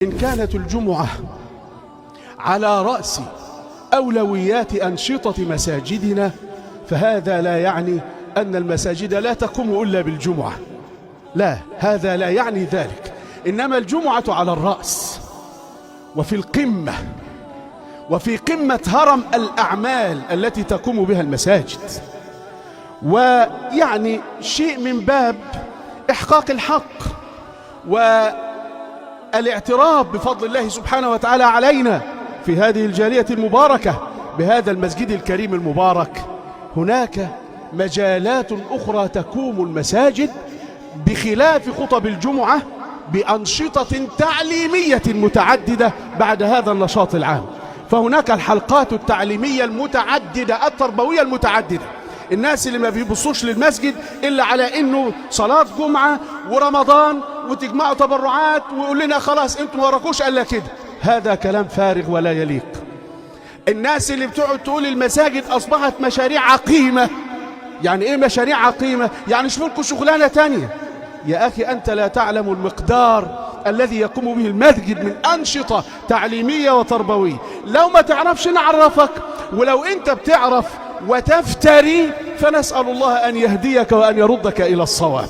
إن كانت الجمعة على رأس أولويات أنشطة مساجدنا، فهذا لا يعني أن المساجد لا تقوم إلا بالجمعة، لا، هذا لا يعني ذلك. إنما الجمعة على الرأس وفي القمة، وفي قمة هرم الأعمال التي تقوم بها المساجد، ويعني شيء من باب إحقاق الحق والاعتراف بفضل الله سبحانه وتعالى علينا في هذه الجالية المباركة بهذا المسجد الكريم المبارك. هناك مجالات أخرى تقوم المساجد بخلاف خطب الجمعة بأنشطة تعليمية متعددة بعد هذا النشاط العام. فهناك الحلقات التعليمية المتعددة التربوية المتعددة. الناس اللي ما بيبصوش للمسجد إلا على إنه صلاة جمعة ورمضان وتجمعوا تبرعات ويقول لنا خلاص انتم ما وراكوش إلا كده، هذا كلام فارغ ولا يليق. الناس اللي بتقعد تقول المساجد أصبحت مشاريع عقيمة. يعني إيه مشاريع عقيمة؟ يعني شوفوا لكم شغلانة تانية. يا أخي أنت لا تعلم المقدار الذي يقوم به المسجد من أنشطة تعليمية وتربوية. لو ما تعرفش نعرفك، ولو أنت بتعرف وتفتري فنسأل الله أن يهديك وأن يردك إلى الصواب.